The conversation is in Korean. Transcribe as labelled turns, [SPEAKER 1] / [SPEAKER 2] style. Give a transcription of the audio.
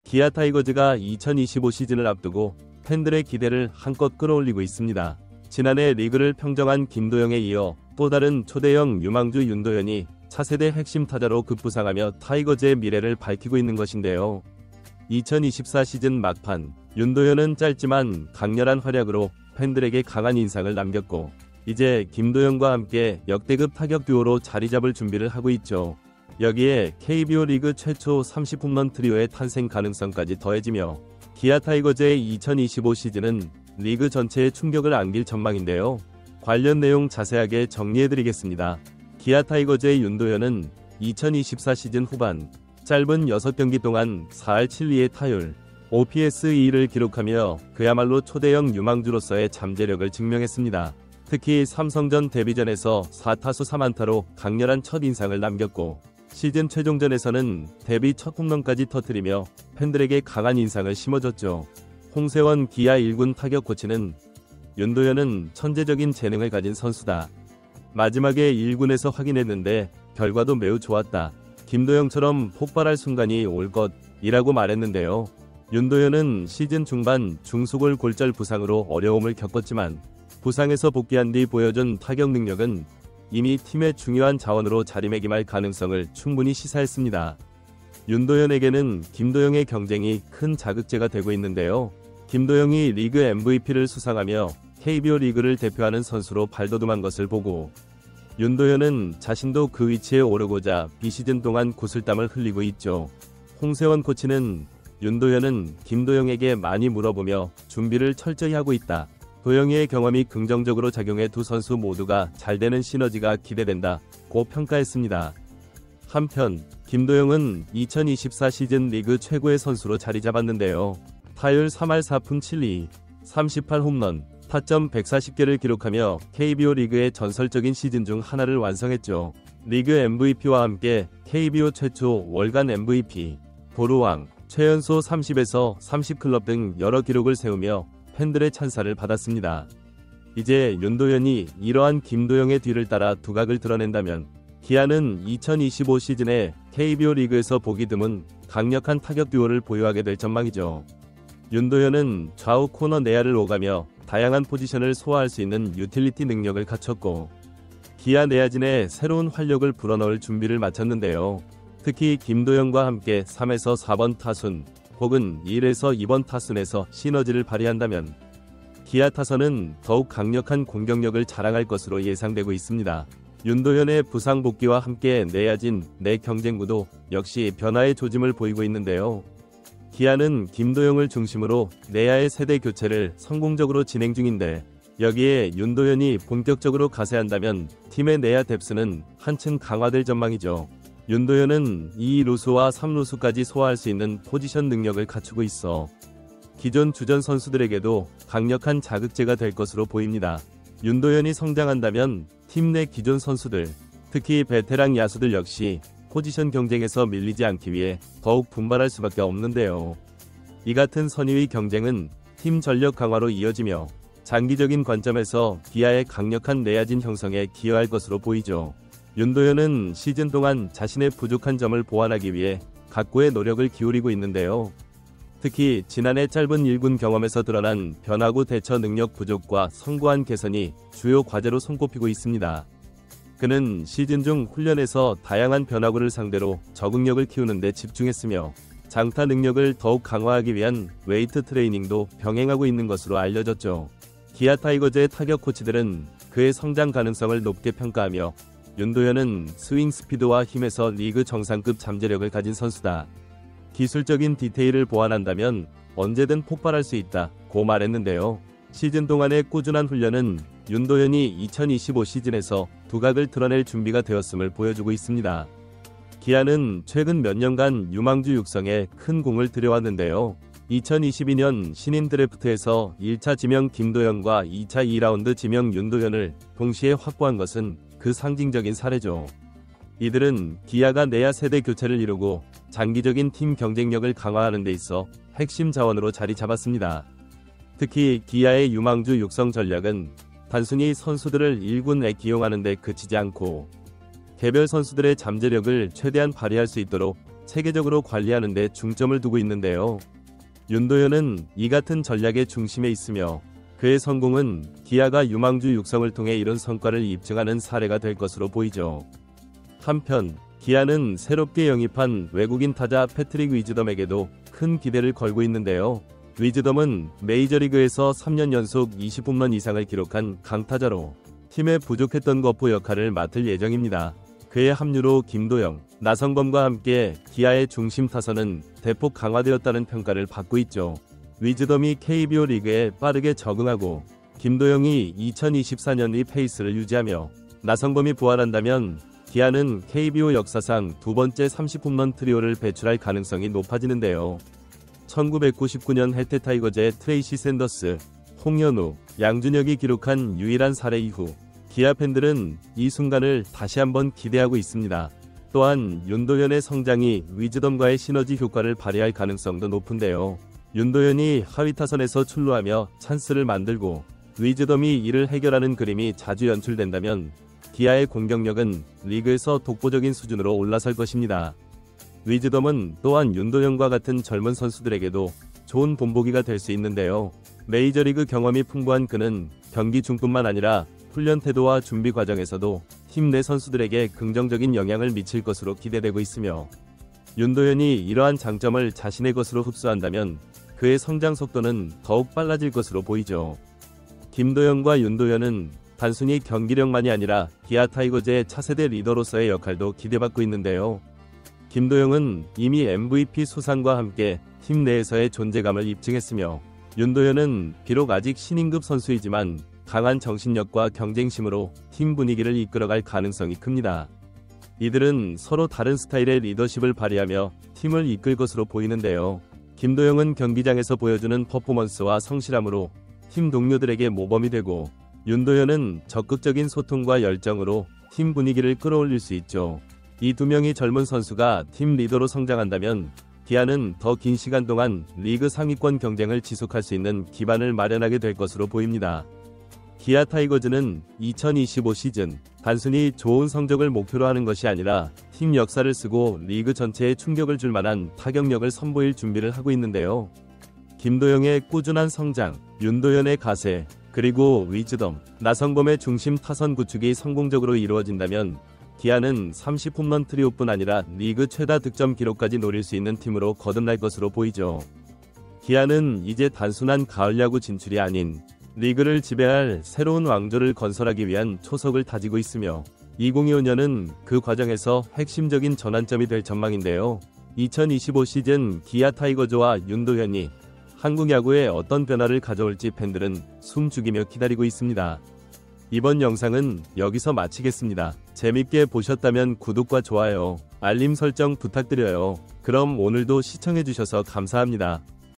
[SPEAKER 1] 기아 타이거즈가 2025 시즌을 앞두고 팬들의 기대를 한껏 끌어올리고 있습니다. 지난해 리그를 평정한 김도영에 이어 또 다른 초대형 유망주 윤도현이 차세대 핵심 타자로 급부상하며 타이거즈의 미래를 밝히고 있는 것인데요. 2024 시즌 막판, 윤도현은 짧지만 강렬한 활약으로 팬들에게 강한 인상을 남겼고 이제 김도영과 함께 역대급 타격 듀오로 자리 잡을 준비를 하고 있죠. 여기에 KBO 리그 최초 30홈런 트리오의 탄생 가능성까지 더해지며 기아 타이거즈의 2025 시즌은 리그 전체에 충격을 안길 전망인데요. 관련 내용 자세하게 정리해드리겠습니다. 기아 타이거즈의 윤도현은 2024 시즌 후반 짧은 6경기 동안 4할 7리의 타율, OPS 2를 기록하며 그야말로 초대형 유망주로서의 잠재력을 증명했습니다. 특히 삼성전 데뷔전에서 4타수 3안타로 강렬한 첫인상을 남겼고 시즌 최종전에서는 데뷔 첫 홈런까지 터뜨리며 팬들에게 강한 인상을 심어줬죠. 홍세원 기아 1군 타격 코치는 윤도현은 천재적인 재능을 가진 선수다. 마지막에 1군에서 확인했는데 결과도 매우 좋았다. 김도영처럼 폭발할 순간이 올 것이라고 말했는데요. 윤도현은 시즌 중반 중소골 골절 부상으로 어려움을 겪었지만 부상에서 복귀한 뒤 보여준 타격 능력은 이미 팀의 중요한 자원으로 자리매김할 가능성을 충분히 시사했습니다. 윤도현에게는 김도영의 경쟁이 큰 자극제가 되고 있는데요. 김도영이 리그 MVP를 수상하며 KBO 리그를 대표하는 선수로 발돋움한 것을 보고 윤도현은 자신도 그 위치에 오르고자 비시즌 동안 구슬땀을 흘리고 있죠. 홍세원 코치는 윤도현은 김도영에게 많이 물어보며 준비를 철저히 하고 있다. 도영이의 경험이 긍정적으로 작용해 두 선수 모두가 잘되는 시너지가 기대된다고 평가했습니다. 한편 김도영은 2024 시즌 리그 최고의 선수로 자리 잡았는데요. 타율 3할 4푼 7리, 38홈런, 타점 140개를 기록하며 KBO 리그의 전설적인 시즌 중 하나를 완성했죠. 리그 MVP와 함께 KBO 최초 월간 MVP, 도루왕, 최연소 30에서 30클럽 등 여러 기록을 세우며 팬들의 찬사를 받았습니다. 이제 윤도현이 이러한 김도영의 뒤를 따라 두각을 드러낸다면 기아는 2025 시즌에 KBO 리그에서 보기 드문 강력한 타격 듀오를 보유하게 될 전망이죠. 윤도현은 좌우 코너 내야를 오가며 다양한 포지션을 소화할 수 있는 유틸리티 능력을 갖췄고 기아 내야진에 새로운 활력을 불어넣을 준비를 마쳤는데요. 특히 김도영과 함께 3에서 4번 타순 혹은 1에서 2번 타순에서 시너지를 발휘한다면 기아 타선은 더욱 강력한 공격력을 자랑할 것으로 예상되고 있습니다. 윤도현의 부상 복귀와 함께 내야진 내 경쟁구도 역시 변화의 조짐을 보이고 있는데요. 기아는 김도영을 중심으로 내야의 세대 교체를 성공적으로 진행 중인데 여기에 윤도현이 본격적으로 가세한다면 팀의 내야 뎁스는 한층 강화될 전망이죠. 윤도현은 2루수와 3루수까지 소화할 수 있는 포지션 능력을 갖추고 있어 기존 주전 선수들에게도 강력한 자극제가 될 것으로 보입니다. 윤도현이 성장한다면 팀 내 기존 선수들, 특히 베테랑 야수들 역시 포지션 경쟁에서 밀리지 않기 위해 더욱 분발할 수밖에 없는데요. 이 같은 선의의 경쟁은 팀 전력 강화로 이어지며 장기적인 관점에서 기아의 강력한 내야진 형성에 기여할 것으로 보이죠. 윤도현은 시즌 동안 자신의 부족한 점을 보완하기 위해 각고의 노력을 기울이고 있는데요. 특히 지난해 짧은 1군 경험에서 드러난 변화구 대처 능력 부족과 성구한 개선이 주요 과제로 손꼽히고 있습니다. 그는 시즌 중 훈련에서 다양한 변화구를 상대로 적응력을 키우는 데 집중했으며 장타 능력을 더욱 강화하기 위한 웨이트 트레이닝도 병행하고 있는 것으로 알려졌죠. 기아 타이거즈의 타격 코치들은 그의 성장 가능성을 높게 평가하며 윤도현은 스윙 스피드와 힘에서 리그 정상급 잠재력을 가진 선수다. 기술적인 디테일을 보완한다면 언제든 폭발할 수 있다고 말했는데요. 시즌 동안의 꾸준한 훈련은 윤도현이 2025 시즌에서 두각을 드러낼 준비가 되었음을 보여주고 있습니다. 기아는 최근 몇 년간 유망주 육성에 큰 공을 들여왔는데요. 2022년 신인 드래프트에서 1차 지명 김도영과 2차 2라운드 지명 윤도현을 동시에 확보한 것은 그 상징적인 사례죠. 이들은 기아가 내야 세대 교체를 이루고 장기적인 팀 경쟁력을 강화하는 데 있어 핵심 자원으로 자리 잡았습니다. 특히 기아의 유망주 육성 전략은 단순히 선수들을 1군에 기용하는 데 그치지 않고 개별 선수들의 잠재력을 최대한 발휘할 수 있도록 체계적으로 관리하는 데 중점을 두고 있는데요. 윤도현은 이 같은 전략의 중심에 있으며 그의 성공은 기아가 유망주 육성을 통해 이런 성과를 입증하는 사례가 될 것으로 보이죠. 한편 기아는 새롭게 영입한 외국인 타자 패트릭 위즈덤에게도 큰 기대를 걸고 있는데요. 위즈덤은 메이저리그에서 3년 연속 20홈런 이상을 기록한 강타자로 팀의 부족했던 거포 역할을 맡을 예정입니다. 그의 합류로 김도영, 나성범과 함께 기아의 중심 타선은 대폭 강화되었다는 평가를 받고 있죠. 위즈덤이 KBO 리그에 빠르게 적응하고 김도영이 2024년 페이스를 유지하며 나성범이 부활한다면 기아는 KBO 역사상 두 번째 30홈런 트리오를 배출할 가능성이 높아지는데요. 1999년 해태 타이거즈의 트레이시 샌더스, 홍현우, 양준혁이 기록한 유일한 사례 이후 기아 팬들은 이 순간을 다시 한번 기대하고 있습니다. 또한 윤도현의 성장이 위즈덤과의 시너지 효과를 발휘할 가능성도 높은데요. 윤도현이 하위 타선에서 출루하며 찬스를 만들고 위즈덤이 이를 해결하는 그림이 자주 연출된다면 기아의 공격력은 리그에서 독보적인 수준으로 올라설 것입니다. 위즈덤은 또한 윤도현과 같은 젊은 선수들에게도 좋은 본보기가 될 수 있는데요. 메이저리그 경험이 풍부한 그는 경기 중뿐만 아니라 훈련 태도와 준비 과정에서도 팀 내 선수들에게 긍정적인 영향을 미칠 것으로 기대되고 있으며 윤도현이 이러한 장점을 자신의 것으로 흡수한다면 그의 성장 속도는 더욱 빨라질 것으로 보이죠. 김도영과 윤도현은 단순히 경기력만이 아니라 기아 타이거즈의 차세대 리더로서의 역할도 기대받고 있는데요. 김도영은 이미 MVP 수상과 함께 팀 내에서의 존재감을 입증했으며 윤도현은 비록 아직 신인급 선수이지만 강한 정신력과 경쟁심으로 팀 분위기를 이끌어갈 가능성이 큽니다. 이들은 서로 다른 스타일의 리더십을 발휘하며 팀을 이끌 것으로 보이는데요. 김도영은 경기장에서 보여주는 퍼포먼스와 성실함으로 팀 동료들에게 모범이 되고 윤도현은 적극적인 소통과 열정으로 팀 분위기를 끌어올릴 수 있죠. 이 두 명의 젊은 선수가 팀 리더로 성장한다면 기아는 더 긴 시간 동안 리그 상위권 경쟁을 지속할 수 있는 기반을 마련하게 될 것으로 보입니다. 기아 타이거즈는 2025 시즌 단순히 좋은 성적을 목표로 하는 것이 아니라 팀 역사를 쓰고 리그 전체에 충격을 줄 만한 타격력을 선보일 준비를 하고 있는데요. 김도영의 꾸준한 성장, 윤도현의 가세, 그리고 위즈덤, 나성범의 중심 타선 구축이 성공적으로 이루어진다면 기아는 30홈런 트리오뿐 아니라 리그 최다 득점 기록까지 노릴 수 있는 팀으로 거듭날 것으로 보이죠. 기아는 이제 단순한 가을 야구 진출이 아닌 리그를 지배할 새로운 왕조를 건설하기 위한 초석을 다지고 있으며 2025년은 그 과정에서 핵심적인 전환점이 될 전망인데요. 2025 시즌 기아 타이거즈와 윤도현이 한국 야구에 어떤 변화를 가져올지 팬들은 숨죽이며 기다리고 있습니다. 이번 영상은 여기서 마치겠습니다. 재밌게 보셨다면 구독과 좋아요, 알림 설정 부탁드려요. 그럼 오늘도 시청해주셔서 감사합니다.